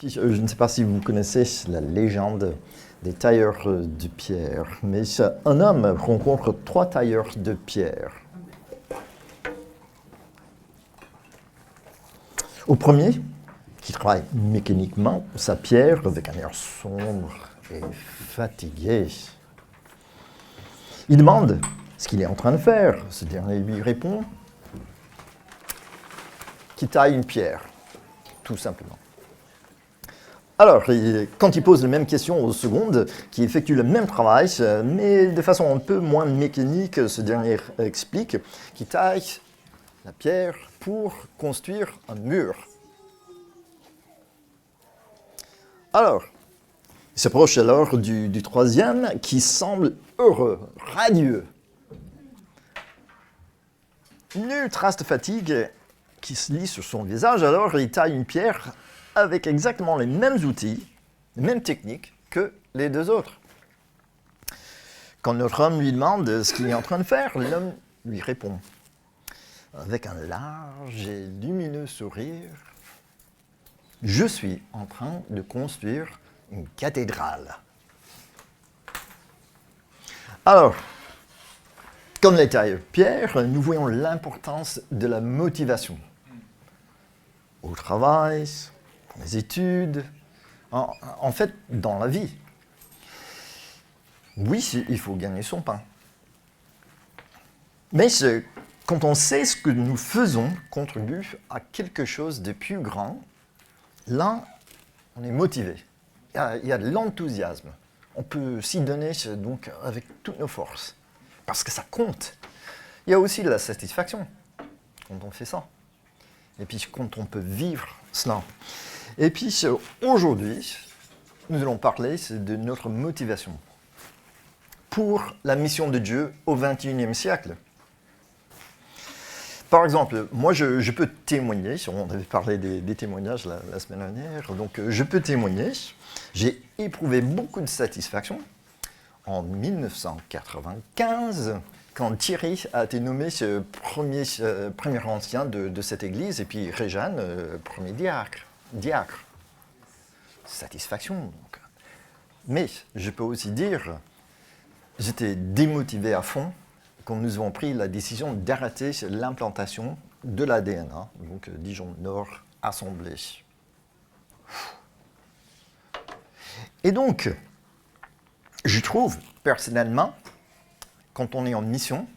Je ne sais pas si vous connaissez la légende des tailleurs de pierre, mais un homme rencontre 3 tailleurs de pierre. Au premier, qui travaille mécaniquement sa pierre avec un air sombre et fatigué, il demande ce qu'il est en train de faire. Ce dernier lui répond qu'il taille une pierre, tout simplement. Alors, quand il pose la même question au second, qui effectue le même travail, mais de façon un peu moins mécanique, ce dernier explique qu'il taille la pierre pour construire un mur. Alors, il s'approche alors du troisième qui semble heureux, radieux. Nulle trace de fatigue qui se lit sur son visage, alors il taille une pierre avec exactement les mêmes outils, les mêmes techniques que les 2 autres. Quand notre homme lui demande ce qu'il est en train de faire, l'homme lui répond, avec un large et lumineux sourire, « Je suis en train de construire une cathédrale. » Alors, comme les tailleurs de pierre, nous voyons l'importance de la motivation. Au travail, dans les études, en fait, dans la vie. Oui, il faut gagner son pain. Mais quand on sait ce que nous faisons contribue à quelque chose de plus grand, là, on est motivé. Il y a de l'enthousiasme. On peut s'y donner donc avec toutes nos forces. Parce que ça compte. Il y a aussi de la satisfaction quand on fait ça. Et puis quand on peut vivre cela. Et puis aujourd'hui, nous allons parler de notre motivation pour la mission de Dieu au XXIe siècle. Par exemple, moi je peux témoigner, on avait parlé des témoignages la semaine dernière, donc je peux témoigner, j'ai éprouvé beaucoup de satisfaction en 1995, quand Thierry a été nommé premier ancien de cette église, et puis Réjeanne, premier diacre. Satisfaction, donc. Mais je peux aussi dire, j'étais démotivé à fond quand nous avons pris la décision d'arrêter l'implantation de la DNA, donc Dijon Nord Assemblée. Et donc, je trouve, personnellement, quand on est en mission,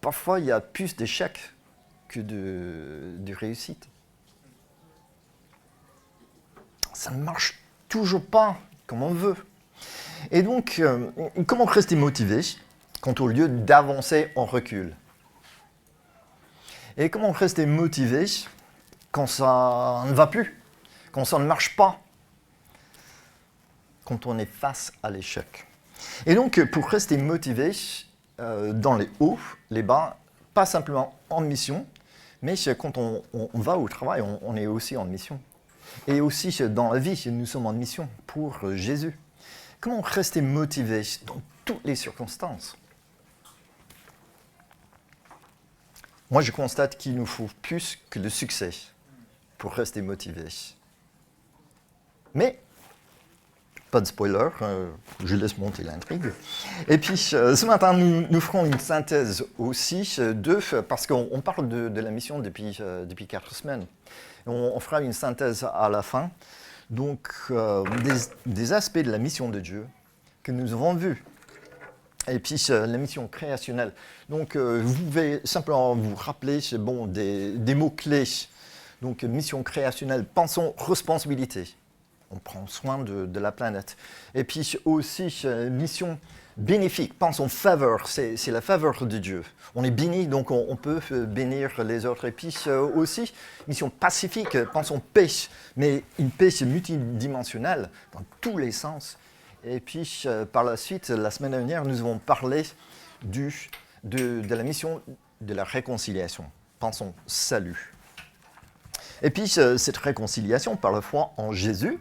parfois il y a plus d'échecs que de réussites. Ça ne marche toujours pas comme on veut. Et donc, comment rester motivé quand au lieu d'avancer, on recule? Et comment rester motivé quand ça ne va plus, quand ça ne marche pas, quand on est face à l'échec? Et donc, pour rester motivé dans les hauts, les bas, pas simplement en mission, mais quand on va au travail, on est aussi en mission. Et aussi dans la vie, nous sommes en mission pour Jésus. Comment rester motivé dans toutes les circonstances? Moi, je constate qu'il nous faut plus que le succès pour rester motivé. Mais, pas de spoiler, je laisse monter l'intrigue. Et puis, ce matin, nous ferons une synthèse aussi parce qu'on parle de la mission depuis 4 semaines. On fera une synthèse à la fin, donc des aspects de la mission de Dieu que nous avons vus. Et puis la mission créationnelle. Donc vous pouvez simplement vous rappeler des mots-clés. Donc mission créationnelle, pensons responsabilité. On prend soin de la planète. Et puis aussi mission bénéfique, pensons faveur, c'est la faveur de Dieu. On est béni, donc on peut bénir les autres. Et puis aussi, mission pacifique, pensons paix, mais une paix multidimensionnelle dans tous les sens. Et puis par la suite, la semaine dernière, nous avons parlé de la mission de la réconciliation, pensons salut. Et puis cette réconciliation, par la foi en Jésus,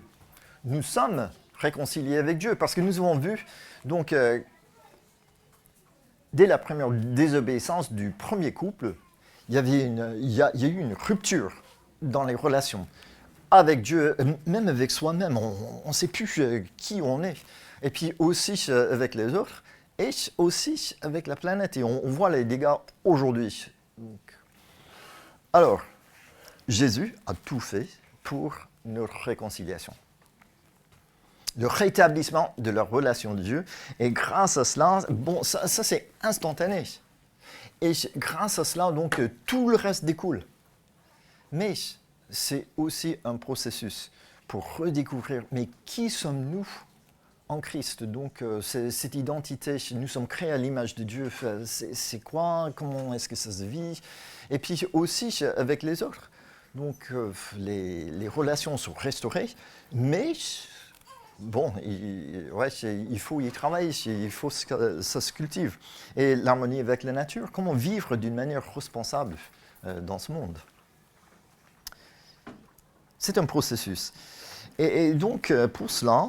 nous sommes réconciliés avec Dieu, parce que nous avons vu, donc, dès la première désobéissance du premier couple, il y a eu une rupture dans les relations. avec Dieu, même avec soi-même, on ne sait plus qui on est. Et puis aussi avec les autres, et aussi avec la planète. Et on voit les dégâts aujourd'hui. Alors, Jésus a tout fait pour notre réconciliation. Le rétablissement de leur relation de Dieu. Et grâce à cela, bon, ça c'est instantané. Et grâce à cela, donc, tout le reste découle. Mais c'est aussi un processus pour redécouvrir, mais qui sommes-nous en Christ? Donc, cette identité, nous sommes créés à l'image de Dieu, c'est quoi? Comment est-ce que ça se vit? Et puis aussi avec les autres. Donc, les relations sont restaurées, mais bon, il faut y travailler, il faut que ça se cultive. Et l'harmonie avec la nature, comment vivre d'une manière responsable dans ce monde? C'est un processus. Et donc, pour cela,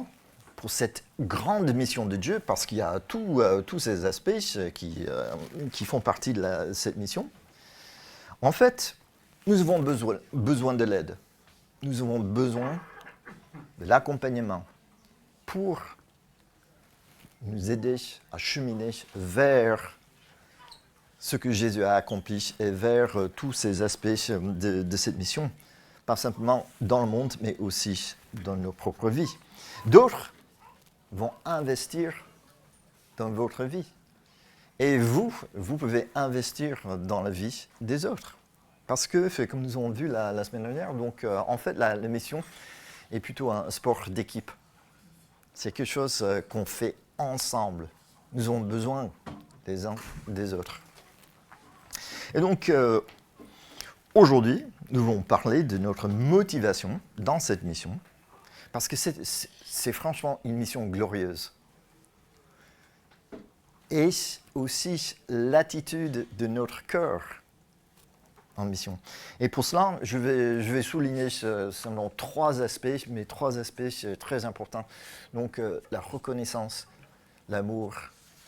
pour cette grande mission de Dieu, parce qu'il y a tous ces aspects qui font partie de cette mission, en fait, nous avons besoin de l'aide. Nous avons besoin de l'accompagnement pour nous aider à cheminer vers ce que Jésus a accompli et vers tous ces aspects de cette mission. Pas simplement dans le monde, mais aussi dans nos propres vies. D'autres vont investir dans votre vie. Et vous pouvez investir dans la vie des autres. Parce que, comme nous avons vu la semaine dernière, donc, en fait, la mission est plutôt un sport d'équipe. C'est quelque chose qu'on fait ensemble. Nous avons besoin des uns des autres. Et donc, aujourd'hui, nous allons parler de notre motivation dans cette mission, parce que c'est franchement une mission glorieuse. Et aussi l'attitude de notre cœur en mission. Et pour cela, je vais souligner seulement 3 aspects, mais 3 aspects très importants. Donc, la reconnaissance, l'amour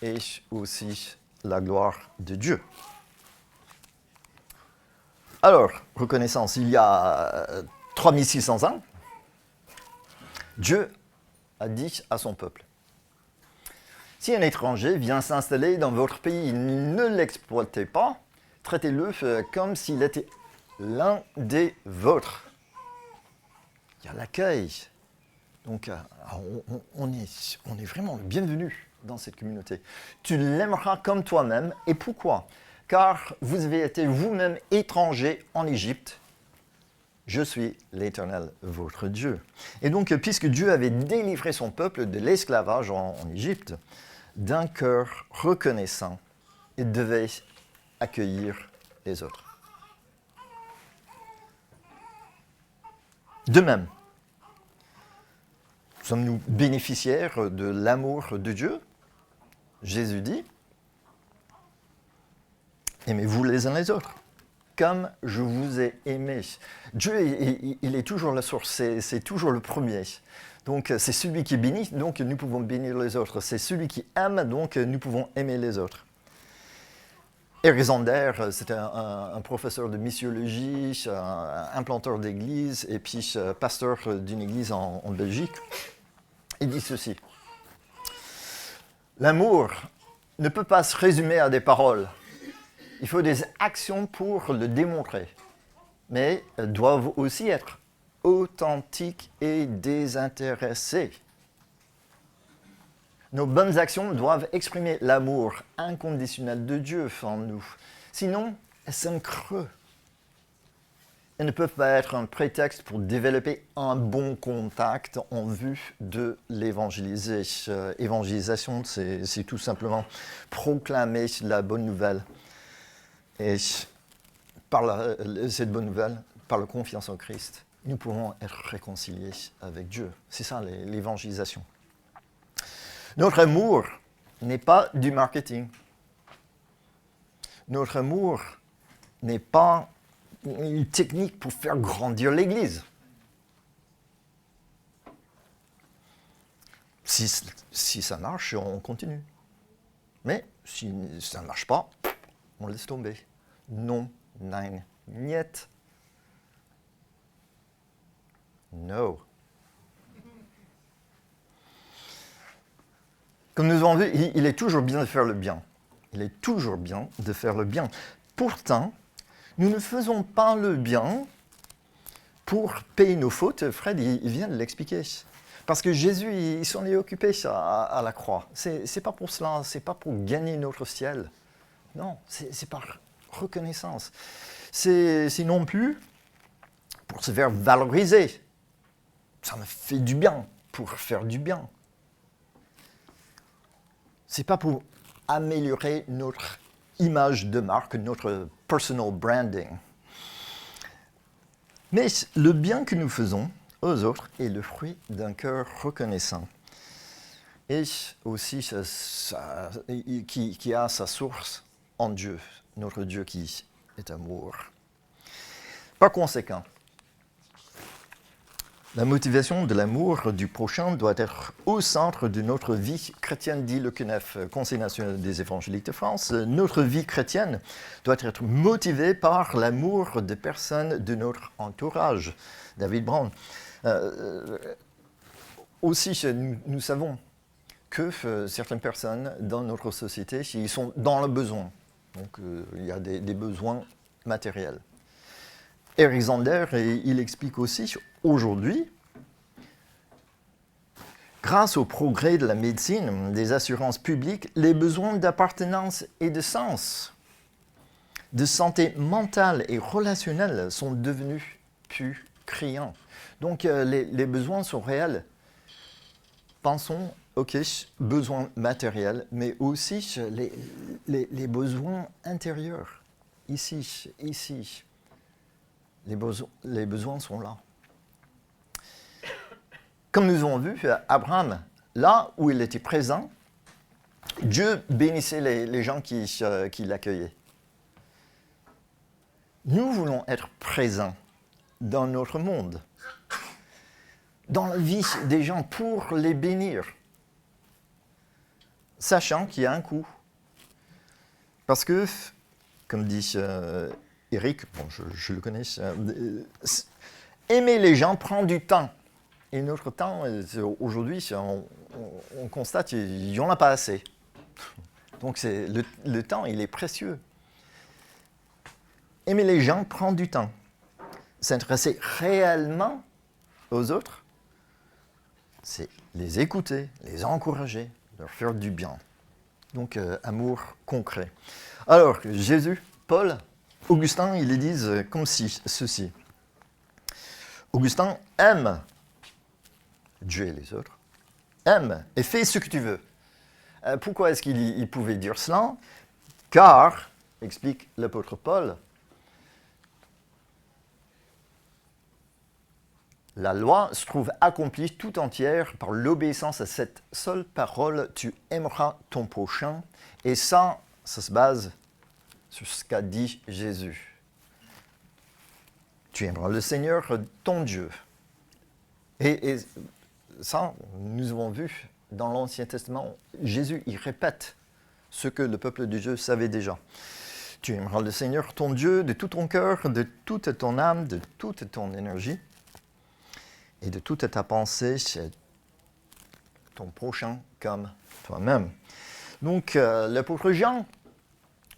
et aussi la gloire de Dieu. Alors, reconnaissance, il y a 3600 ans, Dieu a dit à son peuple, si un étranger vient s'installer dans votre pays, ne l'exploitez pas, traitez-le comme s'il était l'un des vôtres. Il y a l'accueil. Donc, on est vraiment le bienvenu dans cette communauté. Tu l'aimeras comme toi-même. Et pourquoi? Car vous avez été vous-même étranger en Égypte. Je suis l'Éternel, votre Dieu. Et donc, puisque Dieu avait délivré son peuple de l'esclavage en Égypte, d'un cœur reconnaissant, il devait accueillir les autres. De même, sommes-nous bénéficiaires de l'amour de Dieu? Jésus dit, aimez-vous les uns les autres, comme je vous ai aimé. Dieu, il est toujours la source, c'est toujours le premier. Donc, c'est celui qui bénit, donc nous pouvons bénir les autres. C'est celui qui aime, donc nous pouvons aimer les autres. Eric Zander, c'était un professeur de missiologie, un implanteur d'église et puis pasteur d'une église en Belgique. Il dit ceci. L'amour ne peut pas se résumer à des paroles. Il faut des actions pour le démontrer. Mais elles doivent aussi être authentiques et désintéressées. Nos bonnes actions doivent exprimer l'amour inconditionnel de Dieu en nous. Sinon, elles sonnent creux. Elles ne peuvent pas être un prétexte pour développer un bon contact en vue de l'évangélisation. Évangélisation, c'est tout simplement proclamer la bonne nouvelle. Et par cette bonne nouvelle, par la confiance en Christ, nous pouvons être réconciliés avec Dieu. C'est ça l'évangélisation. Notre amour n'est pas du marketing. Notre amour n'est pas une technique pour faire grandir l'Église. Si ça marche, on continue. Mais si ça ne marche pas, on laisse tomber. Non, nein, niet. No. Comme nous avons vu, il est toujours bien de faire le bien. Il est toujours bien de faire le bien. Pourtant, nous ne faisons pas le bien pour payer nos fautes. Fred, il vient de l'expliquer. Parce que Jésus, il s'en est occupé à la croix. C'est pas pour cela, c'est pas pour gagner notre ciel. Non, c'est par reconnaissance. C'est non plus pour se faire valoriser. Ça me fait du bien, pour faire du bien. C'est pas pour améliorer notre image de marque, notre personal branding. Mais le bien que nous faisons aux autres est le fruit d'un cœur reconnaissant. Et aussi qui a sa source en Dieu, notre Dieu qui est amour. Par conséquent, la motivation de l'amour du prochain doit être au centre de notre vie chrétienne, dit le CNEF, Conseil national des évangéliques de France. Notre vie chrétienne doit être motivée par l'amour des personnes de notre entourage. David Brown. Aussi, nous savons que certaines personnes dans notre société, ils sont dans le besoin. Donc, il y a des besoins matériels. Eric Zander, il explique aussi, aujourd'hui, grâce au progrès de la médecine, des assurances publiques, les besoins d'appartenance et de sens, de santé mentale et relationnelle sont devenus plus criants. Donc, les besoins sont réels. Pensons, ok, besoins matériels, mais aussi les besoins intérieurs. Ici. Les besoins sont là. Comme nous avons vu, Abraham, là où il était présent, Dieu bénissait les gens qui l'accueillaient. Nous voulons être présents dans notre monde, dans la vie des gens pour les bénir, sachant qu'il y a un coût. Parce que, comme dit Eric, bon, je le connais, aimer les gens prend du temps. Et notre temps, aujourd'hui, on constate qu'il n'y en a pas assez. Donc le temps, il est précieux. Aimer les gens prend du temps. S'intéresser réellement aux autres, c'est les écouter, les encourager, leur faire du bien. Donc, amour concret. Alors, Jésus, Paul, Augustin, ils les disent comme ceci. Augustin aime Dieu et les autres, aime et fais ce que tu veux. Pourquoi est-ce qu'il pouvait dire cela? Car, explique l'apôtre Paul, la loi se trouve accomplie tout entière par l'obéissance à cette seule parole, tu aimeras ton prochain. Et ça se base sur ce qu'a dit Jésus. Tu aimeras le Seigneur, ton Dieu. Et ça, nous avons vu dans l'Ancien Testament, Jésus, il répète ce que le peuple de Dieu savait déjà. Tu aimeras le Seigneur, ton Dieu, de tout ton cœur, de toute ton âme, de toute ton énergie. Et de toute ta pensée, ton prochain comme toi-même. Donc, l'apôtre Jean,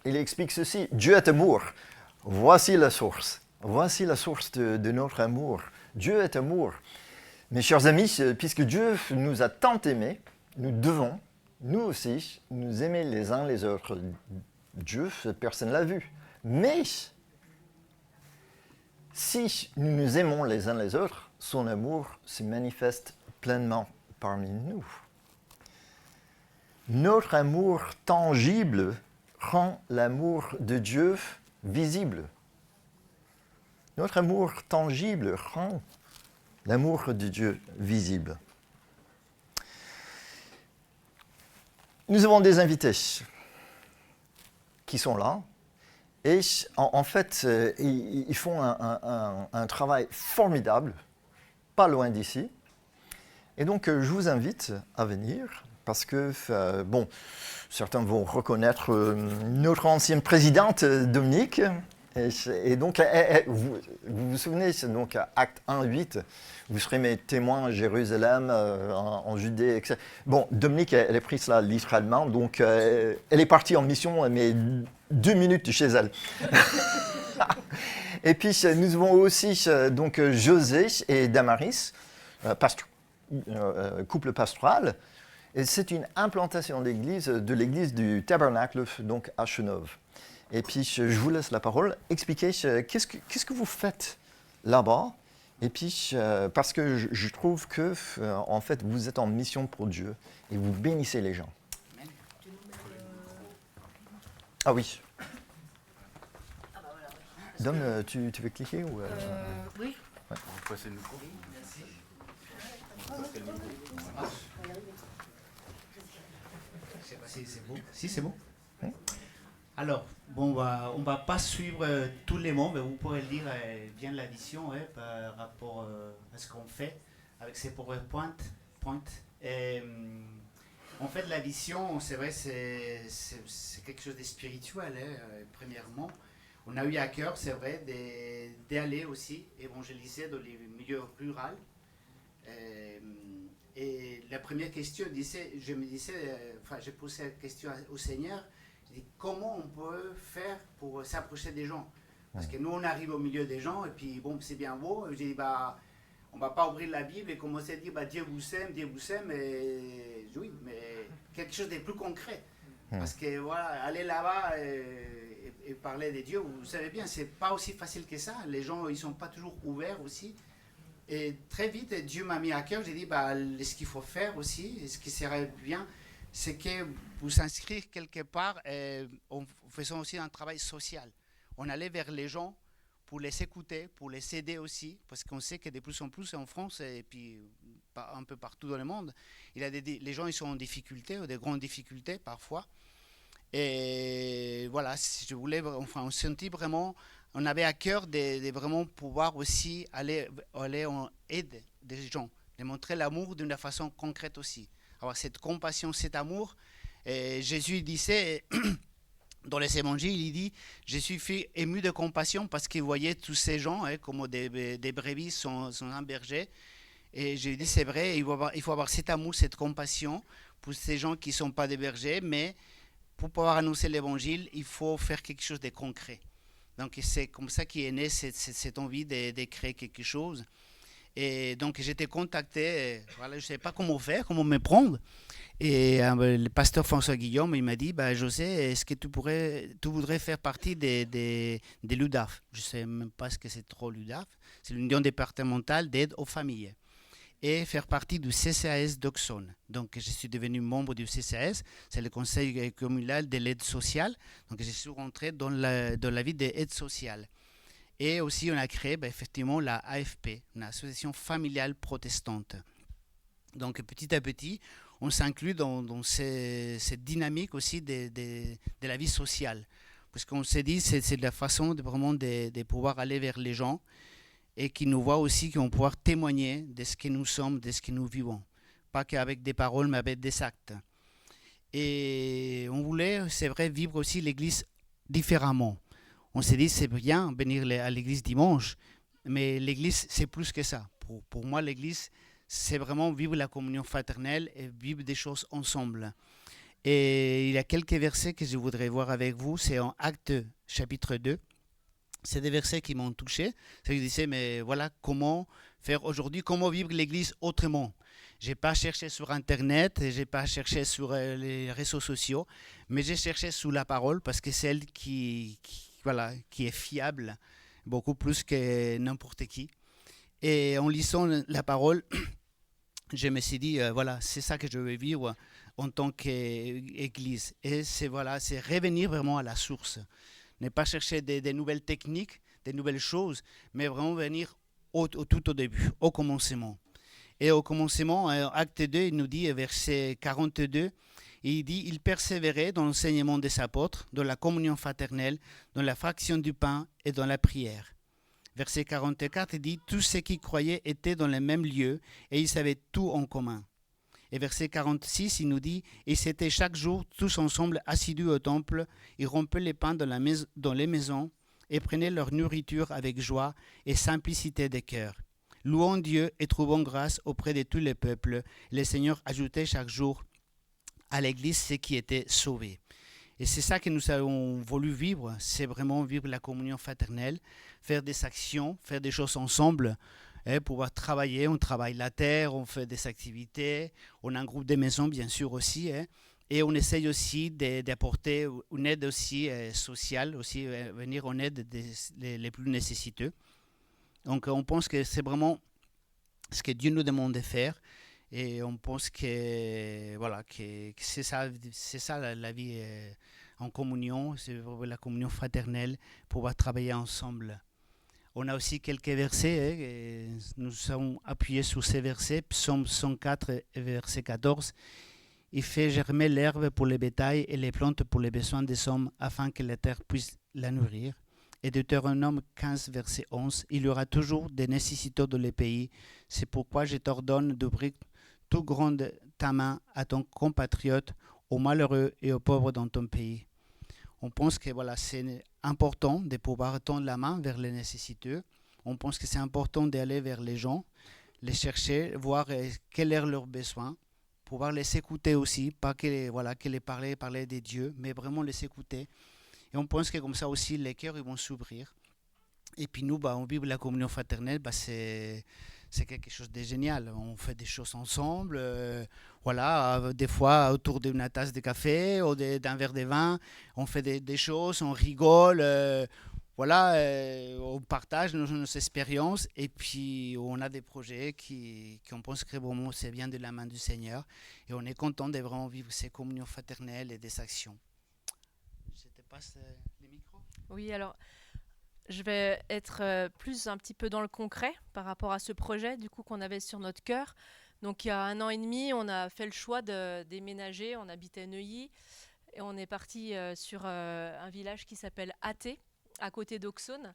il explique ceci. Dieu est amour. Voici la source. Voici la source de notre amour. Dieu est amour. Mes chers amis, puisque Dieu nous a tant aimés, nous devons, nous aussi, nous aimer les uns les autres. Dieu, personne ne l'a vu. Mais, si nous nous aimons les uns les autres, son amour se manifeste pleinement parmi nous. Notre amour tangible rend l'amour de Dieu visible. Notre amour tangible rend l'amour de Dieu visible. Nous avons des invités qui sont là. Et en fait, ils font un travail formidable, pas loin d'ici. Et donc, je vous invite à venir parce que, bon, certains vont reconnaître notre ancienne présidente, Dominique, Et donc, vous souvenez, c'est donc acte 1, 8, vous serez mes témoins à Jérusalem, en Judée, etc. Bon, Dominique, elle a pris cela littéralement, donc elle est partie en mission, mais 2 minutes de chez elle. Et puis, nous avons aussi donc, José et Damaris, couple pastoral. Et c'est une implantation de l'église du Tabernacle, donc à Chenôve. Et puis, je vous laisse la parole. Expliquez qu'est-ce que vous faites là-bas. Et puis, parce que je trouve que, en fait, vous êtes en mission pour Dieu et vous bénissez les gens. Amen. Ah oui. Dom, tu veux cliquer ou Oui. Ouais. On va passer le micro. Oui, merci. Je sais pas si c'est bon. Si, c'est bon. Oui. Alors, bon, on va pas suivre tous les mots, mais vous pourrez lire bien la vision par rapport à ce qu'on fait avec ces PowerPoint. En fait, la vision, c'est vrai, c'est quelque chose de spirituel, premièrement. On a eu à cœur, c'est vrai, d'aller aussi évangéliser dans les milieux ruraux. Et la première question, j'ai posé la question au Seigneur, je dis comment on peut faire pour s'approcher des gens? Parce que nous, on arrive au milieu des gens, et puis bon, c'est bien beau. J'ai dit, on ne va pas ouvrir la Bible et commencer à dire, Dieu vous aime, et oui, mais quelque chose de plus concret. Parce que voilà, aller là-bas et parler de Dieu, vous savez bien, c'est pas aussi facile que ça. Les gens, ils sont pas toujours ouverts aussi. Et très vite, Dieu m'a mis à cœur. J'ai dit, ce qu'il faut faire aussi, ce qui serait bien, c'est que vous inscrire quelque part, en faisant aussi un travail social. On allait vers les gens pour les écouter, pour les aider aussi, parce qu'on sait que de plus en plus en France et puis un peu partout dans le monde, les gens ils sont en difficulté, ou des grandes difficultés parfois. Et voilà, je voulais, on sentit vraiment, on avait à cœur de vraiment pouvoir aussi aller en aide des gens, de montrer l'amour d'une façon concrète aussi. Avoir cette compassion, cet amour. Et Jésus disait, dans les évangiles, il dit, je suis ému de compassion parce qu'il voyait tous ces gens comme des brebis sans un berger. Et je lui dis, c'est vrai, il faut avoir cet amour, cette compassion pour ces gens qui ne sont pas des bergers, mais pour pouvoir annoncer l'évangile, il faut faire quelque chose de concret. Donc c'est comme ça qu'est née cette envie de créer quelque chose. Et donc j'étais contacté, voilà, je ne sais pas comment faire, comment me prendre. Et le pasteur François Guillaume, il m'a dit, José, est-ce que tu voudrais faire partie des l'UDAF? Je ne sais même pas ce que c'est trop l'UDAF. C'est l'Union départementale d'aide aux familles. Et faire partie du CCAS d'Auxonne. Donc, je suis devenu membre du CCAS, c'est le Conseil communal de l'aide sociale. Donc, je suis rentré dans la vie de l'aide sociale. Et aussi, on a créé effectivement la AFP, une association familiale protestante. Donc, petit à petit, on s'inclut dans cette dynamique aussi de la vie sociale. Parce qu'on s'est dit, c'est la façon de pouvoir aller vers les gens, et qui nous voit aussi, qui vont pouvoir témoigner de ce que nous sommes, de ce que nous vivons. Pas qu'avec des paroles, mais avec des actes. Et on voulait, c'est vrai, vivre aussi l'Église différemment. On s'est dit, c'est bien venir à l'Église dimanche, mais l'Église, c'est plus que ça. Pour moi, l'Église, c'est vraiment vivre la communion fraternelle et vivre des choses ensemble. Et il y a quelques versets que je voudrais voir avec vous. C'est en Actes chapitre 2. C'est des versets qui m'ont touché. Je disais, mais voilà, comment faire aujourd'hui, comment vivre l'Église autrement. Je n'ai pas cherché sur Internet, je n'ai pas cherché sur les réseaux sociaux, mais j'ai cherché sur la parole parce que c'est elle qui est fiable, beaucoup plus que n'importe qui. Et en lisant la parole, je me suis dit, voilà, c'est ça que je veux vivre en tant qu'Église. Et c'est revenir vraiment à la source. Ne pas chercher des nouvelles techniques, des nouvelles choses, mais vraiment venir tout au début, au commencement. Et au commencement, acte 2, il nous dit, verset 42, il dit, il persévérait dans l'enseignement des apôtres, dans la communion fraternelle, dans la fraction du pain et dans la prière. Verset 44, il dit, tous ceux qui croyaient étaient dans le même lieu et ils avaient tout en commun. Et verset 46, il nous dit, « Ils étaient chaque jour tous ensemble assidus au temple, ils rompaient les pains dans les maisons et prenaient leur nourriture avec joie et simplicité de cœur, louant Dieu et trouvant grâce auprès de tous les peuples. Le Seigneur ajoutait chaque jour à l'Église ceux qui étaient sauvés. Et c'est ça que nous avons voulu vivre, c'est vraiment vivre la communion fraternelle, faire des actions, faire des choses ensemble, pouvoir travailler, on travaille la terre, on fait des activités, on a un groupe de maisons bien sûr aussi, et on essaye aussi d'apporter une aide aussi sociale, aussi venir en aide les plus nécessiteux. Donc on pense que c'est vraiment ce que Dieu nous demande de faire, et on pense que voilà que c'est ça la vie en communion, c'est la communion fraternelle, pouvoir travailler ensemble. On a aussi quelques versets, et nous sommes appuyés sur ces versets. Psaume 104, verset 14. Il fait germer l'herbe pour les bétails et les plantes pour les besoins des hommes, afin que la terre puisse la nourrir. Et Deutéronome 15, verset 11. Il y aura toujours des nécessiteux dans les pays. C'est pourquoi je t'ordonne d'ouvrir tout grand ta main à ton compatriote, aux malheureux et aux pauvres dans ton pays. On pense que voilà, c'est important de pouvoir tendre la main vers les nécessiteux. On pense que c'est important d'aller vers les gens, les chercher, voir quel est leur besoin, pouvoir les écouter aussi, pas que les parler des dieux, mais vraiment les écouter. Et on pense que comme ça aussi, les cœurs ils vont s'ouvrir. Et puis nous, on vit la communion fraternelle, c'est quelque chose de génial. On fait des choses ensemble, des fois autour d'une tasse de café ou d'un verre de vin, on fait des choses, on rigole, on partage nos expériences, et puis on a des projets qu'on pense que vraiment c'est bien de la main du Seigneur, et on est content de vraiment vivre ces communions fraternelles et des actions. Je te passe les micros. Oui, alors je vais être plus un petit peu dans le concret par rapport à ce projet du coup qu'on avait sur notre cœur. Donc il y a 1 an et demi, on a fait le choix de déménager. On habitait Neuilly et on est parti sur un village qui s'appelle Athée, à côté d'Auxonne.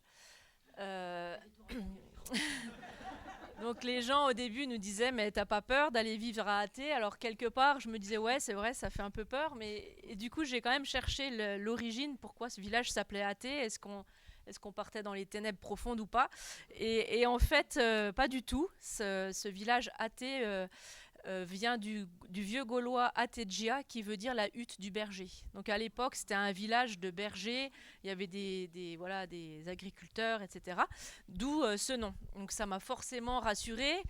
Donc les gens au début nous disaient mais t'as pas peur d'aller vivre à Athée? Alors quelque part je me disais ouais c'est vrai ça fait un peu peur, mais et du coup j'ai quand même cherché l'origine, pourquoi ce village s'appelait Athée, est-ce qu'on partait dans les ténèbres profondes ou pas, et en fait pas du tout. Ce village Athée vient du vieux gaulois Ategia, qui veut dire la hutte du berger. Donc à l'époque, c'était un village de bergers, il y avait des agriculteurs, etc. D'où ce nom. Donc ça m'a forcément rassurée.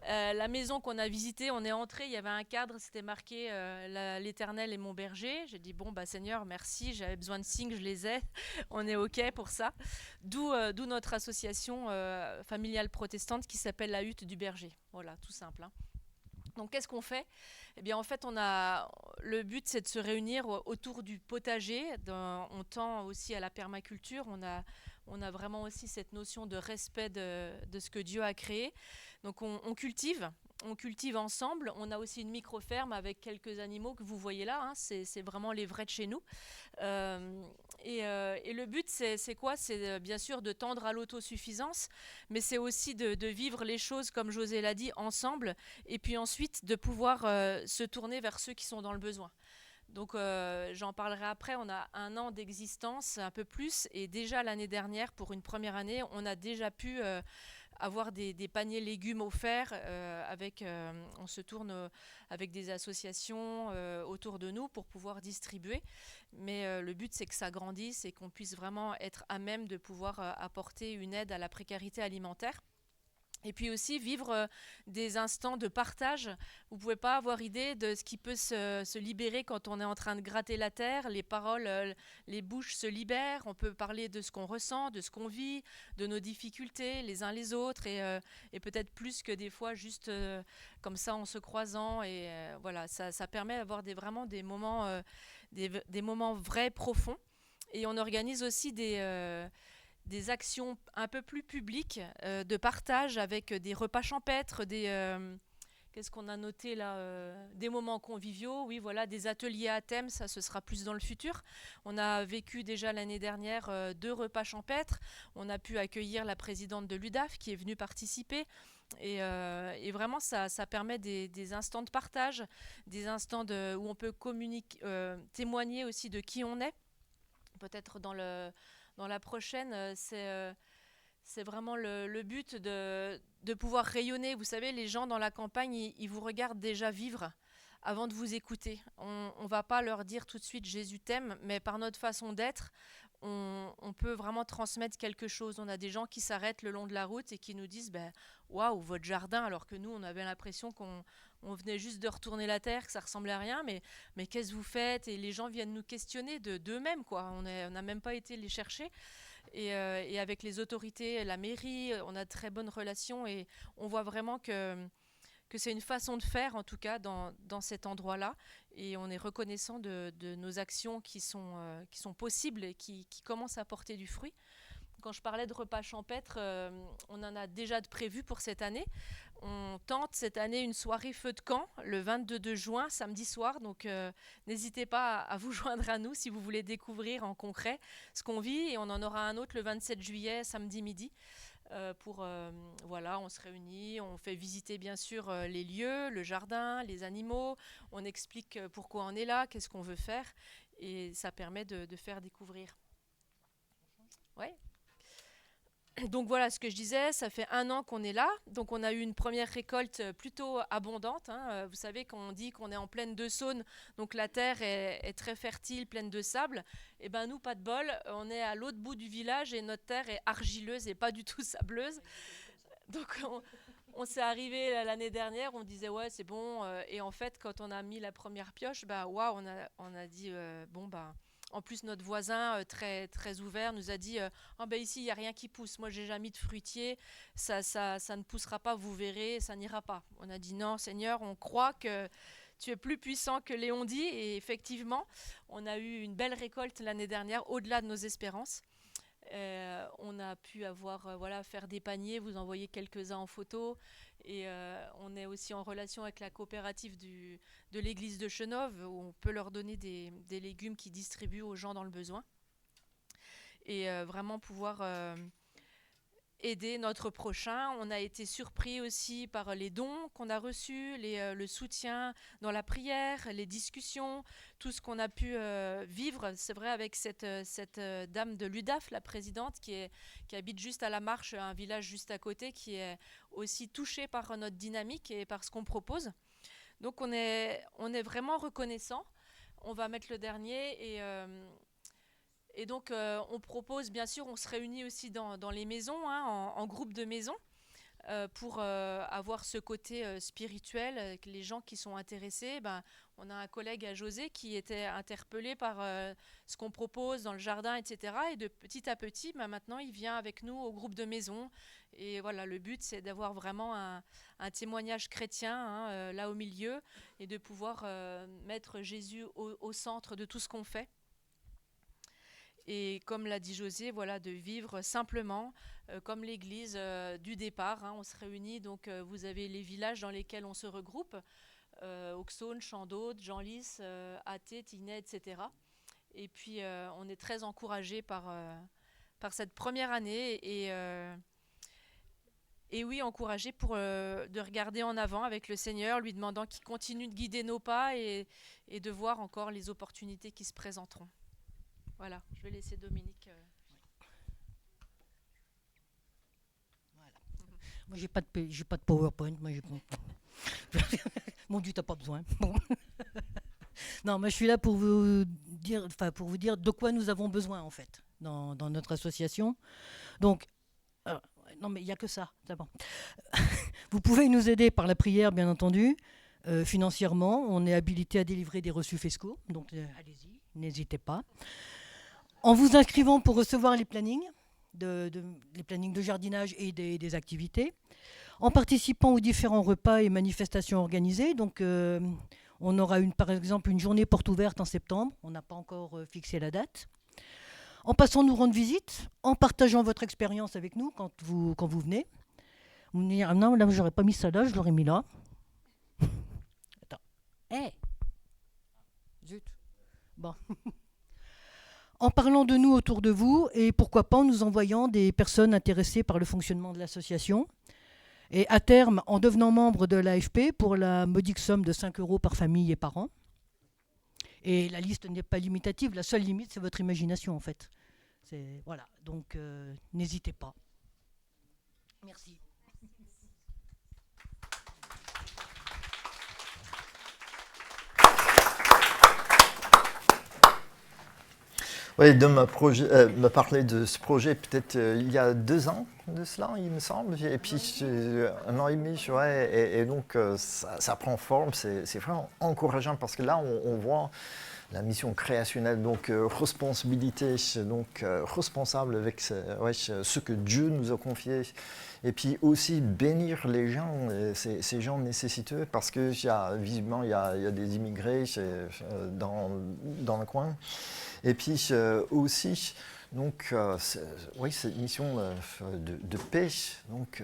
La maison qu'on a visitée, on est entré, il y avait un cadre, c'était marqué l'Éternel est mon berger. J'ai dit bon Seigneur, merci, j'avais besoin de signes, je les ai. On est ok pour ça. D'où notre association familiale protestante qui s'appelle la hutte du berger. Voilà, tout simple. Donc qu'est-ce qu'on fait? Eh bien en fait le but c'est de se réunir autour du potager. On tend aussi à la permaculture. On a vraiment aussi cette notion de respect de ce que Dieu a créé. Donc on cultive ensemble. On a aussi une micro-ferme avec quelques animaux que vous voyez là. C'est vraiment les vrais de chez nous. Et le but, c'est quoi? C'est bien sûr de tendre à l'autosuffisance, mais c'est aussi de vivre les choses, comme José l'a dit, ensemble, et puis ensuite de pouvoir se tourner vers ceux qui sont dans le besoin. Donc j'en parlerai après. On a 1 an d'existence, un peu plus, et déjà l'année dernière, pour une première année, on a déjà pu avoir des paniers légumes offerts. On se tourne avec des associations autour de nous pour pouvoir distribuer. Mais le but, c'est que ça grandisse et qu'on puisse vraiment être à même de pouvoir apporter une aide à la précarité alimentaire. Et puis aussi vivre des instants de partage. Vous ne pouvez pas avoir idée de ce qui peut se libérer quand on est en train de gratter la terre. Les paroles, les bouches se libèrent. On peut parler de ce qu'on ressent, de ce qu'on vit, de nos difficultés les uns les autres. Et peut-être plus que des fois juste comme ça en se croisant. Et voilà, ça permet d'avoir vraiment des moments vrais, profonds. Et on organise aussi des actions un peu plus publiques de partage avec des repas champêtres, qu'est-ce qu'on a noté là, des moments conviviaux, oui voilà, des ateliers à thème, ça ce sera plus dans le futur. On a vécu déjà l'année dernière 2 repas champêtres, on a pu accueillir la présidente de l'UDAF qui est venue participer. Et vraiment ça permet des instants de partage, des instants où on peut communiquer, témoigner aussi de qui on est, peut-être dans dans la prochaine, c'est vraiment le but de pouvoir rayonner. Vous savez, les gens dans la campagne, ils vous regardent déjà vivre avant de vous écouter. On ne va pas leur dire tout de suite Jésus t'aime, mais par notre façon d'être, on peut vraiment transmettre quelque chose. On a des gens qui s'arrêtent le long de la route et qui nous disent waouh, votre jardin, alors que nous, on avait l'impression qu'on venait juste de retourner la terre, que ça ressemblait à rien, mais qu'est-ce que vous faites? Et les gens viennent nous questionner d'eux-mêmes, quoi. On n'a même pas été les chercher. Et avec les autorités, la mairie, on a de très bonnes relations et on voit vraiment que c'est une façon de faire, en tout cas, dans cet endroit-là. Et on est reconnaissant de nos actions qui sont possibles et qui commencent à porter du fruit. Quand je parlais de repas champêtres, on en a déjà de prévus pour cette année. On tente cette année une soirée feu de camp le 22 juin, samedi soir. Donc n'hésitez pas à vous joindre à nous si vous voulez découvrir en concret ce qu'on vit. Et on en aura un autre le 27 juillet, samedi midi. Voilà, on se réunit, on fait visiter bien sûr les lieux, le jardin, les animaux. On explique pourquoi on est là, qu'est-ce qu'on veut faire. Et ça permet de faire découvrir. Ouais. Donc voilà ce que je disais, ça fait 1 an qu'on est là, donc on a eu une première récolte plutôt abondante. Vous savez qu'on dit qu'on est en plaine de Saône, donc la terre est très fertile, pleine de sable. Et ben nous, pas de bol, on est à l'autre bout du village et notre terre est argileuse et pas du tout sableuse. Donc on s'est arrivé l'année dernière, on disait ouais c'est bon, et en fait quand on a mis la première pioche, waouh, on a dit en plus, notre voisin, très, très ouvert, nous a dit ici, il n'y a rien qui pousse. Moi, j'ai jamais mis de fruitier. Ça ne poussera pas, vous verrez, ça n'ira pas. On a dit non, Seigneur, on croit que tu es plus puissant que Léon dit. Et effectivement, on a eu une belle récolte l'année dernière, au-delà de nos espérances. On a pu faire des paniers, vous envoyer quelques-uns en photo. Et on est aussi en relation avec la coopérative de l'église de Chenôve, où on peut leur donner des légumes qu'ils distribuent aux gens dans le besoin. Et vraiment pouvoir aider notre prochain. On a été surpris aussi par les dons qu'on a reçus, le soutien dans la prière, les discussions, tout ce qu'on a pu vivre. C'est vrai avec cette dame de l'UDAF, la présidente, qui habite juste à la Marche, un village juste à côté, qui est aussi touchée par notre dynamique et par ce qu'on propose. Donc on est vraiment reconnaissant. On va mettre le dernier et donc, on propose, bien sûr, on se réunit aussi dans les maisons, en groupe de maisons, pour avoir ce côté spirituel, avec les gens qui sont intéressés. On a un collègue à José qui était interpellé par ce qu'on propose dans le jardin, etc. Et de petit à petit, maintenant, il vient avec nous au groupe de maison. Et voilà, le but, c'est d'avoir vraiment un témoignage chrétien là au milieu et de pouvoir mettre Jésus au centre de tout ce qu'on fait. Et comme l'a dit José, de vivre simplement comme l'église du départ. On se réunit, donc vous avez les villages dans lesquels on se regroupe, Auxonne, Chandaude, Genlis, Athée, Tignay, etc. Et puis on est très encouragés par cette première année et oui, encouragés de regarder en avant avec le Seigneur, lui demandant qu'il continue de guider nos pas et de voir encore les opportunités qui se présenteront. Voilà, je vais laisser Dominique. Voilà. Moi, j'ai pas de PowerPoint. Moi, mon Dieu, t'as pas besoin. Bon. Non, mais je suis là pour vous dire de quoi nous avons besoin en fait dans notre association. Donc, non, mais il y a que ça. C'est bon. Vous pouvez nous aider par la prière, bien entendu. Financièrement, on est habilité à délivrer des reçus FESCO. Donc, allez-y, n'hésitez pas. En vous inscrivant pour recevoir les plannings de jardinage et des activités, en participant aux différents repas et manifestations organisées. Donc, on aura par exemple une journée porte ouverte en septembre. On n'a pas encore fixé la date. En passant nous rendre visite, en partageant votre expérience avec nous quand vous venez. Vous me dites, ah non, là, j'aurais pas mis ça là, je l'aurais mis là. Attends. Zut. Bon. En parlant de nous autour de vous et pourquoi pas en nous envoyant des personnes intéressées par le fonctionnement de l'association. Et à terme, en devenant membre de l'AFP pour la modique somme de 5 € par famille et par an. Et la liste n'est pas limitative, la seule limite, c'est votre imagination en fait. Voilà, donc n'hésitez pas. Merci. Oui, de me parler de ce projet peut-être il y a 2 ans de cela, il me semble, et puis 1 an et demi, ouais, et donc ça prend forme, c'est vraiment encourageant parce que là on voit la mission créationnelle, donc responsabilité, donc responsable avec ce que Dieu nous a confié, et puis aussi bénir les gens, ces gens nécessiteux, parce que visiblement il y a des immigrés dans le coin. Et puis aussi, donc, cette mission de paix, donc,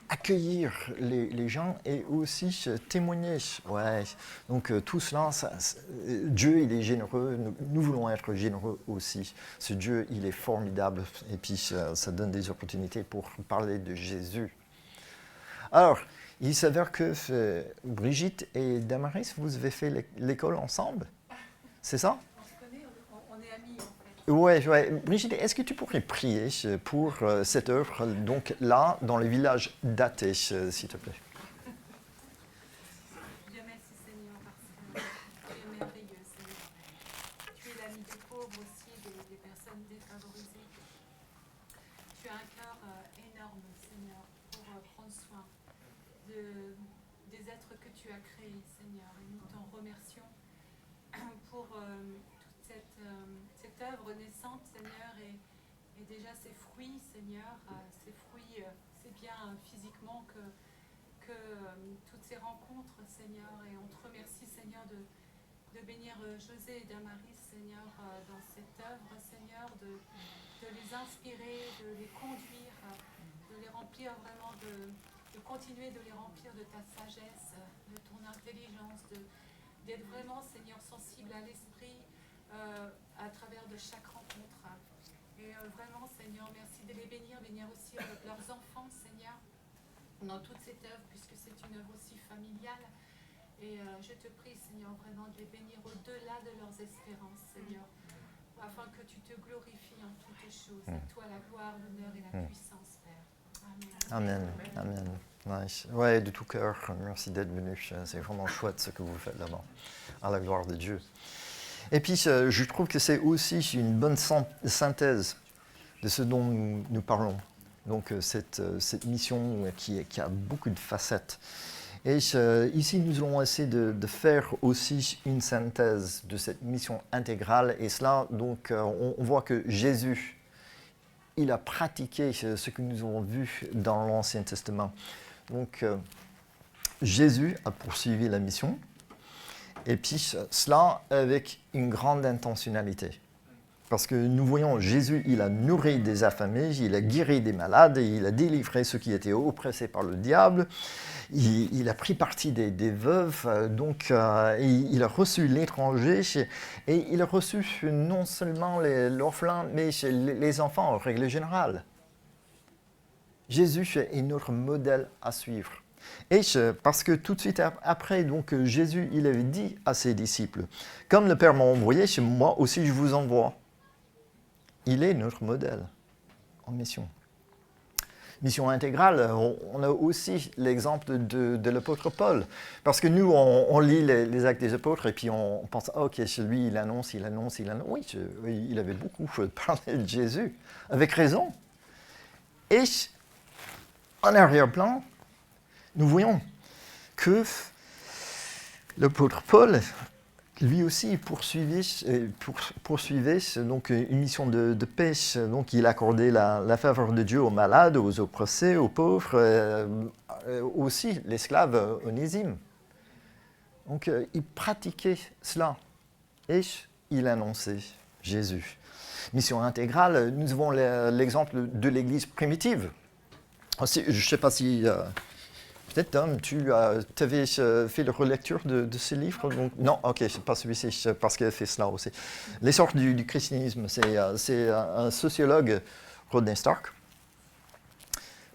accueillir les gens et aussi témoigner. Ouais. Donc tout cela, Dieu, il est généreux, nous voulons être généreux aussi. Ce Dieu, il est formidable et puis ça donne des opportunités pour parler de Jésus. Alors, il s'avère que Brigitte et Damaris, vous avez fait l'école ensemble, c'est ça? Oui, Brigitte, est-ce que tu pourrais prier pour cette œuvre, donc là, dans le village d'Athée, s'il te plaît? Dieu merci Seigneur, parce que tu es merveilleux Seigneur. Tu es l'ami des pauvres aussi, des personnes défavorisées. Tu as un cœur énorme Seigneur pour prendre soin des êtres que tu as créés Seigneur. Et nous t'en remercions pour cette œuvre naissante, Seigneur, et déjà ces fruits, Seigneur, ces fruits, c'est bien physiquement que toutes ces rencontres, Seigneur, et on te remercie, Seigneur, de bénir José et Damaris, Seigneur, dans cette œuvre, Seigneur, de les inspirer, de les conduire, de les remplir vraiment, de continuer de les remplir de ta sagesse, de ton intelligence, d'être vraiment, Seigneur, sensible à l'esprit, à travers de chaque rencontre. Et vraiment, Seigneur, merci de les bénir aussi leurs enfants, Seigneur, dans toute cette œuvre, puisque c'est une œuvre aussi familiale. Et je te prie, Seigneur, vraiment de les bénir au-delà de leurs espérances, Seigneur, afin que tu te glorifies en toutes choses. À toi la gloire, l'honneur et la puissance, Père. Amen. Amen. Amen. Nice. Ouais, de tout cœur, merci d'être venu. C'est vraiment chouette ce que vous faites là-bas. À la gloire de Dieu. Et puis, je trouve que c'est aussi une bonne synthèse de ce dont nous parlons. Donc, cette mission qui a beaucoup de facettes. Et ici, nous allons essayer de faire aussi une synthèse de cette mission intégrale. Et cela, donc, on voit que Jésus, il a pratiqué ce que nous avons vu dans l'Ancien Testament. Donc, Jésus a poursuivi la mission. Et puis cela avec une grande intentionnalité. Parce que nous voyons Jésus, il a nourri des affamés, il a guéri des malades, il a délivré ceux qui étaient oppressés par le diable, il a pris parti des veuves, donc il a reçu l'étranger, et il a reçu non seulement l'orphelin, mais les enfants en règle générale. Jésus est notre modèle à suivre. Et parce que tout de suite après, donc, Jésus, il avait dit à ses disciples, « Comme le Père m'a envoyé, moi aussi je vous envoie. » Il est notre modèle en mission. Mission intégrale, on a aussi l'exemple de l'apôtre Paul. Parce que nous, on lit les actes des apôtres et puis on pense, « Ok, lui, il annonce. » Oui, il avait beaucoup parlé de Jésus, avec raison. Et en arrière-plan, nous voyons que l'apôtre Paul, lui aussi, poursuivait donc, une mission de paix. Donc, il accordait la faveur de Dieu aux malades, aux oppressés, aux pauvres, aussi l'esclave Onésime. Donc, il pratiquait cela et il annonçait Jésus. Mission intégrale, nous avons l'exemple de l'Église primitive. Je ne sais pas si... Peut-être, Tom, tu avais fait la relecture de ce livre donc, non, ok, c'est pas celui-ci, parce qu'il a fait cela aussi. L'essor du christianisme, c'est un sociologue, Rodney Stark.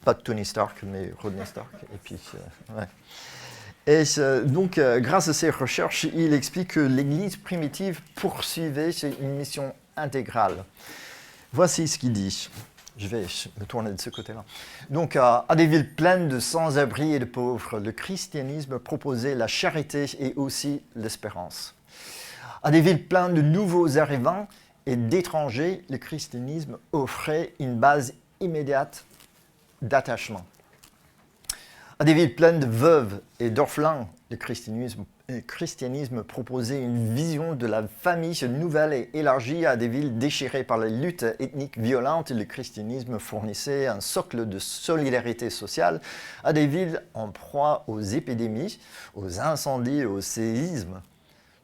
Pas Tony Stark, mais Rodney Stark. Et puis, ouais. Et donc, grâce à ses recherches, il explique que l'Église primitive poursuivait une mission intégrale. Voici ce qu'il dit. Je vais me tourner de ce côté-là. Donc, à des villes pleines de sans-abri et de pauvres, le christianisme proposait la charité et aussi l'espérance. À des villes pleines de nouveaux arrivants et d'étrangers, le christianisme offrait une base immédiate d'attachement. À des villes pleines de veuves et d'orphelins, le christianisme proposait une vision de la famille nouvelle et élargie. À des villes déchirées par les luttes ethniques violentes, le christianisme fournissait un socle de solidarité sociale. À des villes en proie aux épidémies, aux incendies et aux séismes,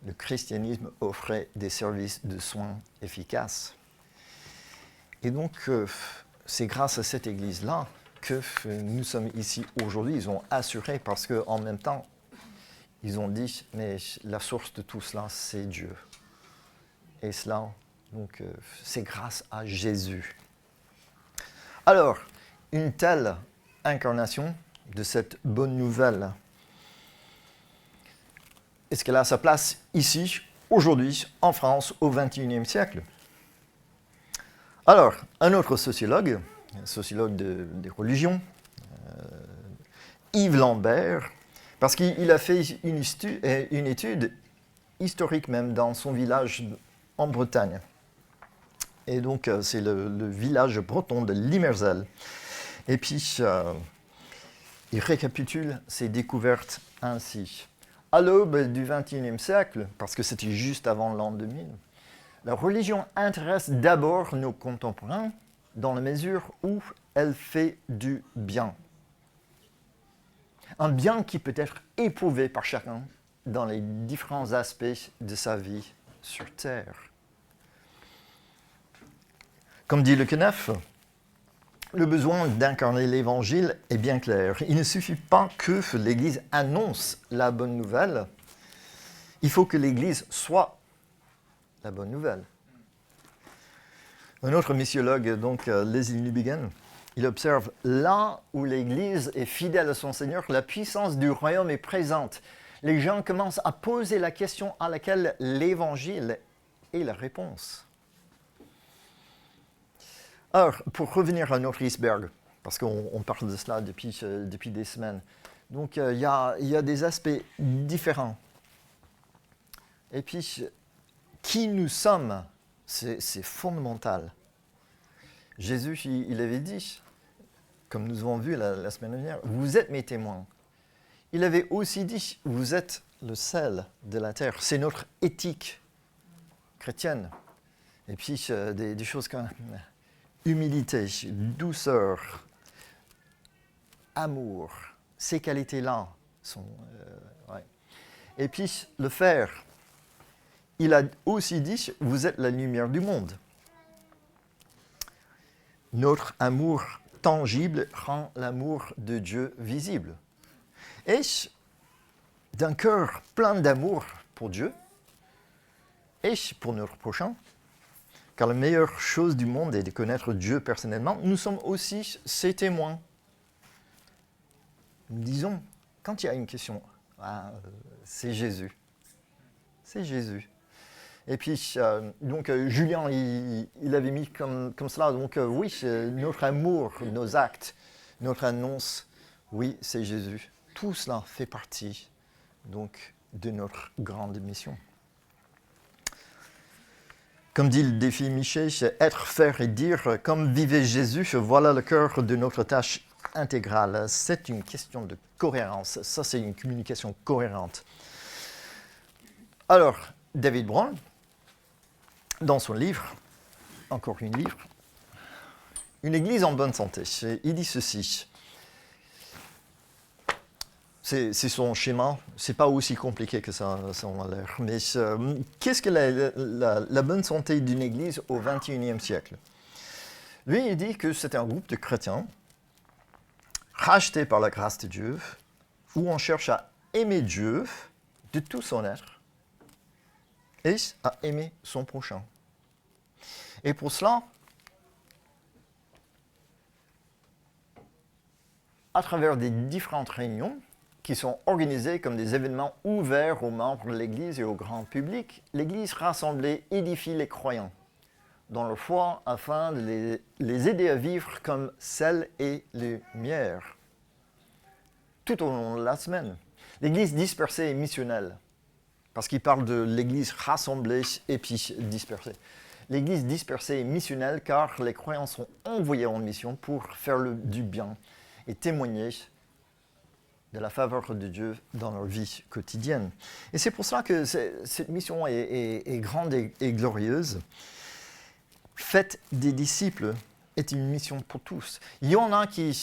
le christianisme offrait des services de soins efficaces. Et donc, c'est grâce à cette église-là que nous sommes ici aujourd'hui. Ils ont assuré parce qu'en même temps, ils ont dit, mais la source de tout cela, c'est Dieu. Et cela, donc, c'est grâce à Jésus. Alors, une telle incarnation de cette bonne nouvelle, est-ce qu'elle a sa place ici, aujourd'hui, en France, au XXIe siècle? Alors, un autre sociologue, un sociologue des religions, Yves Lambert, parce qu'il a fait une étude historique même dans son village en Bretagne. Et donc, c'est le village breton de Limerzel. Et puis, il récapitule ses découvertes ainsi. À l'aube du XXIe siècle, parce que c'était juste avant l'an 2000, la religion intéresse d'abord nos contemporains dans la mesure où elle fait du bien. Un bien qui peut être éprouvé par chacun dans les différents aspects de sa vie sur Terre. Comme dit le CNEF, le besoin d'incarner l'Évangile est bien clair. Il ne suffit pas que l'Église annonce la bonne nouvelle, il faut que l'Église soit la bonne nouvelle. Un autre missiologue, donc Leslie Newbigin, il observe là où l'Église est fidèle à son Seigneur, la puissance du royaume est présente. Les gens commencent à poser la question à laquelle l'Évangile est la réponse. Alors, pour revenir à notre iceberg, parce qu'on parle de cela depuis des semaines, donc il y a des aspects différents. Et puis, qui nous sommes, c'est fondamental. Jésus, il avait dit, comme nous avons vu la semaine dernière, vous êtes mes témoins. Il avait aussi dit, vous êtes le sel de la terre. C'est notre éthique chrétienne. Et puis, des choses comme humilité, douceur, amour, ces qualités-là sont... ouais. Et puis, le faire. Il a aussi dit, vous êtes la lumière du monde. Notre amour tangible rend l'amour de Dieu visible. Et d'un cœur plein d'amour pour Dieu et pour notre prochain, car la meilleure chose du monde est de connaître Dieu personnellement, nous sommes aussi ses témoins. Nous disons, quand il y a une question, c'est Jésus. C'est Jésus. Et puis, donc, Julien, il avait mis comme cela. Donc, oui, notre amour, nos actes, notre annonce, oui, c'est Jésus. Tout cela fait partie, donc, de notre grande mission. Comme dit le défi Miché, être, faire et dire, comme vivait Jésus, voilà le cœur de notre tâche intégrale. C'est une question de cohérence. Ça, c'est une communication cohérente. Alors, David Brown, dans son livre, encore un livre, Une église en bonne santé, il dit ceci. C'est son schéma, c'est pas aussi compliqué que ça en a l'air. Mais qu'est-ce que la bonne santé d'une église au XXIe siècle? Lui, il dit que c'est un groupe de chrétiens rachetés par la grâce de Dieu, où on cherche à aimer Dieu de tout son être et à aimer son prochain. Et pour cela, à travers des différentes réunions qui sont organisées comme des événements ouverts aux membres de l'Église et au grand public, l'Église rassemblée édifie les croyants dans leur foi afin de les aider à vivre comme sel et lumière tout au long de la semaine. L'Église dispersée est missionnelle, parce qu'il parle de l'Église rassemblée et puis dispersée. L'Église dispersée est missionnelle car les croyants sont envoyés en mission pour faire du bien et témoigner de la faveur de Dieu dans leur vie quotidienne. Et c'est pour ça que cette mission est grande et glorieuse. Faites des disciples est une mission pour tous. Il y en a qui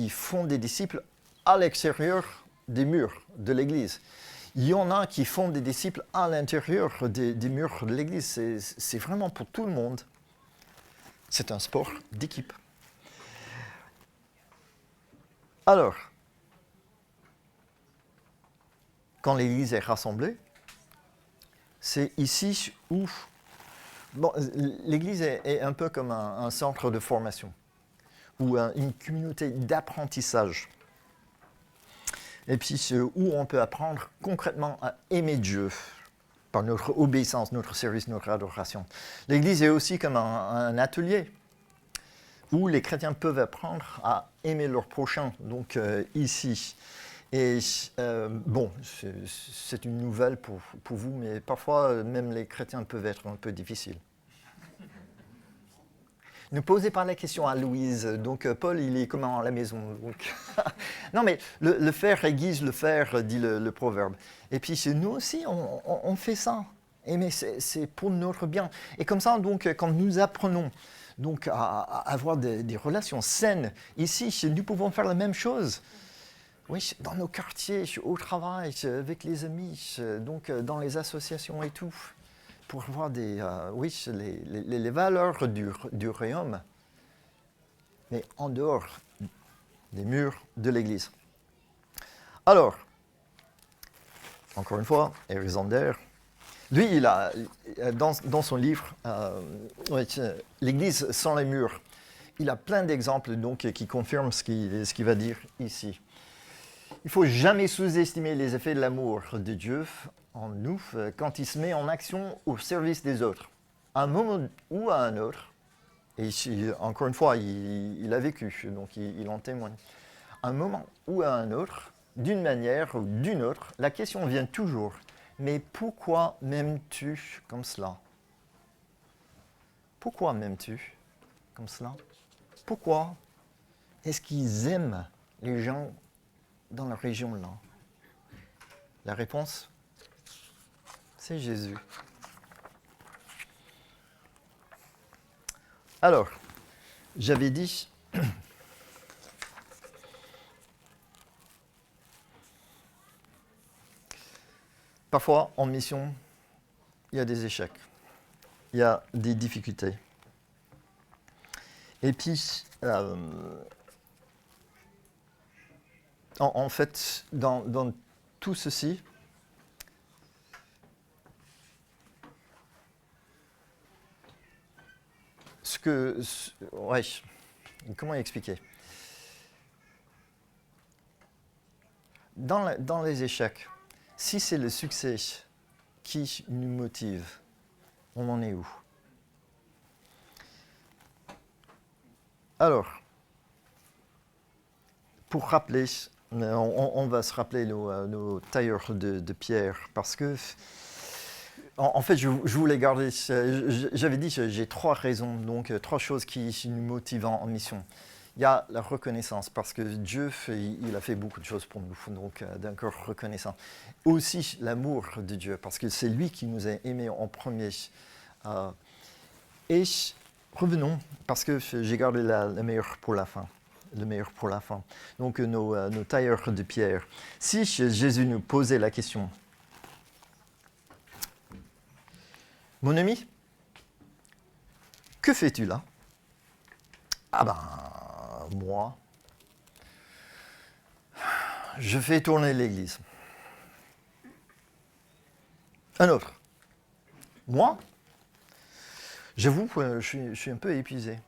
font des disciples à l'extérieur des murs de l'Église. Il y en a qui font des disciples à l'intérieur des murs de l'Église. C'est vraiment pour tout le monde. C'est un sport d'équipe. Alors, quand l'Église est rassemblée, c'est ici où... Bon, l'Église est un peu comme un centre de formation ou une communauté d'apprentissage. Et puis où on peut apprendre concrètement à aimer Dieu par notre obéissance, notre service, notre adoration. L'Église est aussi comme un atelier où les chrétiens peuvent apprendre à aimer leur prochain, donc ici. Et bon, c'est une nouvelle pour vous, mais parfois même les chrétiens peuvent être un peu difficiles. Ne posez pas la question à Louise. Donc Paul, il est comment à la maison donc. Non mais le faire aiguise le faire, dit le proverbe. Et puis nous aussi, on fait ça. Et mais c'est pour notre bien. Et comme ça, donc, quand nous apprenons donc, à avoir des relations saines, ici, nous pouvons faire la même chose. Oui, dans nos quartiers, au travail, avec les amis, donc dans les associations et tout, pour voir les valeurs du royaume, mais en dehors des murs de l'Église. Alors, encore une fois, Eric Zander, lui, il a, dans son livre L'Église sans les murs, il a plein d'exemples donc, qui confirment ce qu'il va dire ici. Il ne faut jamais sous-estimer les effets de l'amour de Dieu en nous quand il se met en action au service des autres. À un moment ou à un autre, et ici, encore une fois, il a vécu, donc il en témoigne. À un moment ou à un autre, d'une manière ou d'une autre, la question vient toujours, mais pourquoi m'aimes-tu comme cela? Pourquoi m'aimes-tu comme cela? Pourquoi est-ce qu'ils aiment les gens dans la région là? La réponse, c'est Jésus. Alors, j'avais dit, parfois en mission, il y a des échecs, il y a des difficultés. Et puis, en fait, dans tout ceci, comment expliquer? Dans les échecs, si c'est le succès qui nous motive, on en est où? Alors, pour rappeler, on va se rappeler nos tailleurs de pierre, parce que, en fait, je voulais garder, j'avais dit que j'ai 3 raisons, donc 3 choses qui nous motivent en mission. Il y a la reconnaissance, parce que Dieu, il a fait beaucoup de choses pour nous, donc d'un cœur reconnaissant. Aussi l'amour de Dieu, parce que c'est lui qui nous a aimés en premier. Et revenons, parce que j'ai gardé le meilleur pour la fin. Le meilleur pour la fin. Donc nos tailleurs de pierre. Si Jésus nous posait la question, mon ami, que fais-tu là? Ah ben, moi, je fais tourner l'église. Un autre, moi, j'avoue, je suis un peu épuisé.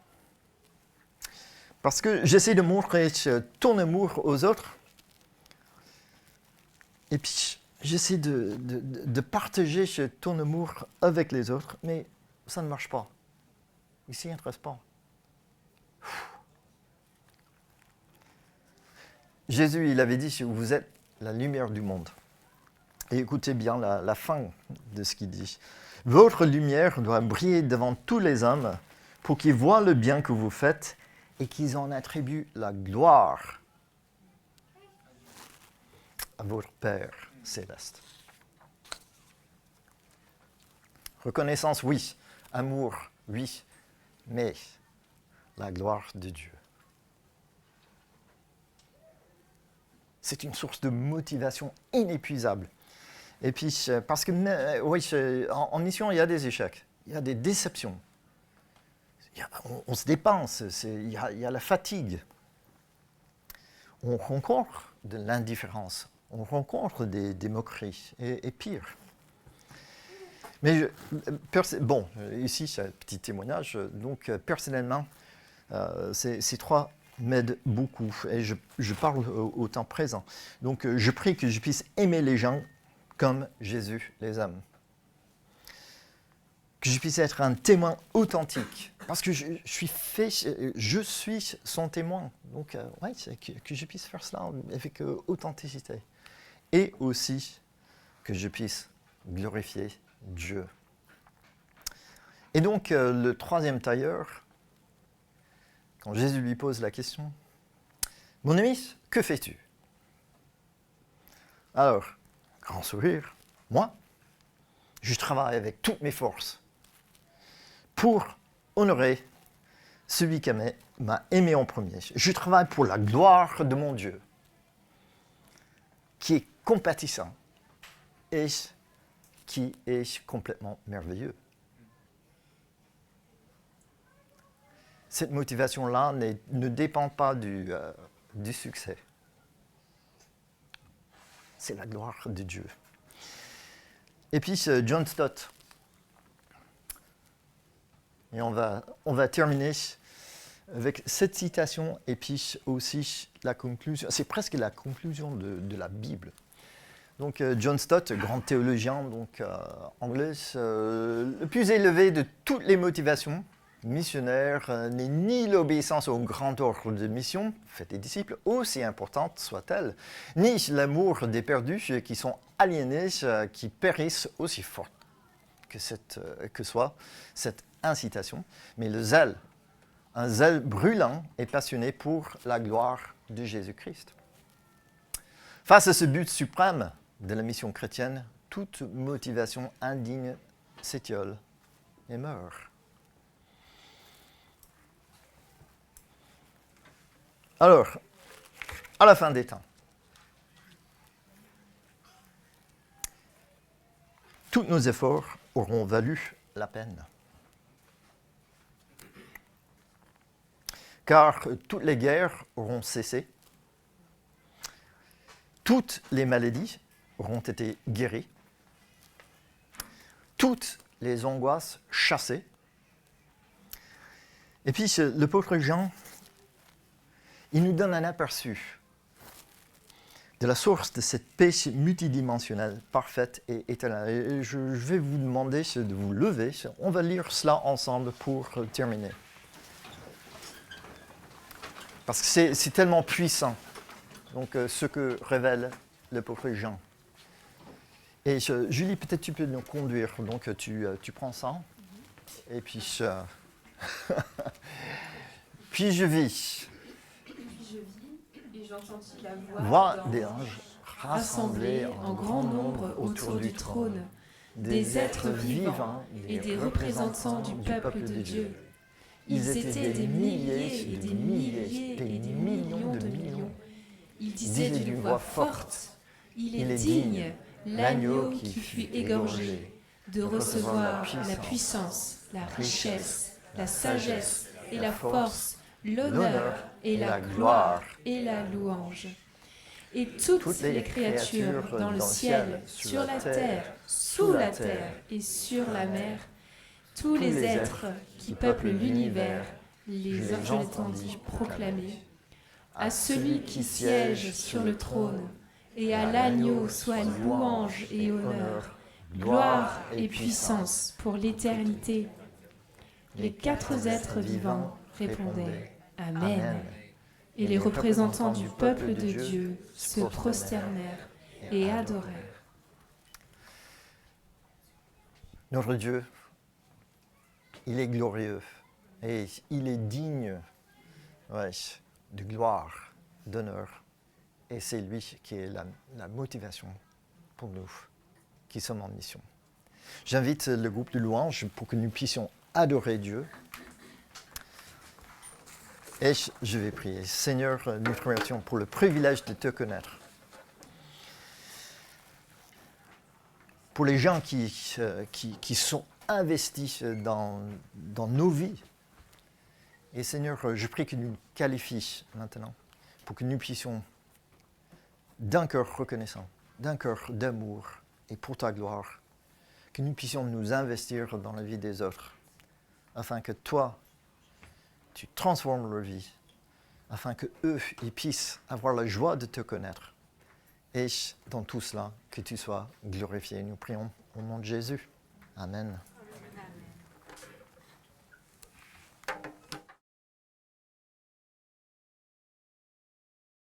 Parce que j'essaie de montrer ton amour aux autres. Et puis, j'essaie de partager ton amour avec les autres. Mais ça ne marche pas. Il ne s'y intéresse pas. Jésus, il avait dit, vous êtes la lumière du monde. Et écoutez bien la fin de ce qu'il dit. Votre lumière doit briller devant tous les hommes pour qu'ils voient le bien que vous faites et qu'ils en attribuent la gloire à votre Père céleste. Reconnaissance, oui. Amour, oui. Mais la gloire de Dieu. C'est une source de motivation inépuisable. Et puis, parce que, oui, en mission, il y a des échecs, il y a des déceptions. On se dépense, il y a la fatigue. On rencontre de l'indifférence, on rencontre des moqueries, et pire. Mais, bon, ici, c'est un petit témoignage. Donc, personnellement, ces trois m'aident beaucoup. Et je parle au temps présent. Donc, je prie que je puisse aimer les gens comme Jésus les aime. Que je puisse être un témoin authentique. Parce que je suis son témoin. Donc, ouais, que je puisse faire cela avec authenticité. Et aussi que je puisse glorifier Dieu. Et donc, le troisième tailleur, quand Jésus lui pose la question, « Mon ami, que fais-tu » Alors, grand sourire, « Moi, je travaille avec toutes mes forces pour honorer celui qui m'a aimé en premier. Je travaille pour la gloire de mon Dieu, qui est compatissant et qui est complètement merveilleux. » Cette motivation-là ne dépend pas du succès. C'est la gloire de Dieu. Et puis, John Stott. Et on va terminer avec cette citation et puis aussi la conclusion. C'est presque la conclusion de la Bible. Donc, John Stott, grand théologien anglais, le plus élevé de toutes les motivations missionnaires n'est ni l'obéissance au grand ordre de mission, faites des disciples, aussi importante soit-elle, ni l'amour des perdus qui sont aliénés, qui périssent, aussi fort que soit cette incitation, mais le zèle, un zèle brûlant et passionné pour la gloire de Jésus-Christ. Face à ce but suprême de la mission chrétienne, toute motivation indigne s'étiole et meurt. Alors, à la fin des temps, tous nos efforts auront valu la peine. Car toutes les guerres auront cessé, toutes les maladies auront été guéries, toutes les angoisses chassées. Et puis, le pauvre Jean, il nous donne un aperçu de la source de cette paix multidimensionnelle, parfaite et éternelle. Et je vais vous demander de vous lever. On va lire cela ensemble pour terminer. Parce que c'est tellement puissant, donc, ce que révèle le pauvre Jean. Et Julie, peut-être tu peux nous conduire. Donc, tu prends ça. Et puis, puis je vis. Et j'entendis la Voix voix des anges rassemblés en grand nombre autour du trône, des êtres vivants et des représentants du peuple de Dieu. Ils étaient des milliers et des milliers et des millions de millions. Ils disaient d'une voix forte, « Il est digne, l'agneau qui fut égorgé, de recevoir la puissance, la richesse, la sagesse et la force, l'honneur et la gloire et la louange. » Et toutes les créatures dans le ciel, sur la terre, sous la terre et sur la mer, tous les êtres qui peuplent l'univers, je l'entendis proclamer. À celui qui siège sur le trône, et à l'agneau soit louange et honneur, gloire et puissance pour l'éternité. Les 4 êtres vivants répondaient « Amen ». Et les représentants du peuple de Dieu se prosternèrent et adorèrent. Notre Dieu, il est glorieux et il est digne de gloire, d'honneur. Et c'est lui qui est la motivation pour nous qui sommes en mission. J'invite le groupe de louanges pour que nous puissions adorer Dieu. Et je vais prier. Seigneur, nous te remercions pour le privilège de te connaître. Pour les gens qui sont investis dans nos vies. Et Seigneur, je prie que nous nous qualifions maintenant pour que nous puissions, d'un cœur reconnaissant, d'un cœur d'amour et pour ta gloire, que nous puissions nous investir dans la vie des autres, afin que toi, tu transformes leur vie, afin qu'eux, ils puissent avoir la joie de te connaître. Et dans tout cela, que tu sois glorifié. Nous prions au nom de Jésus. Amen.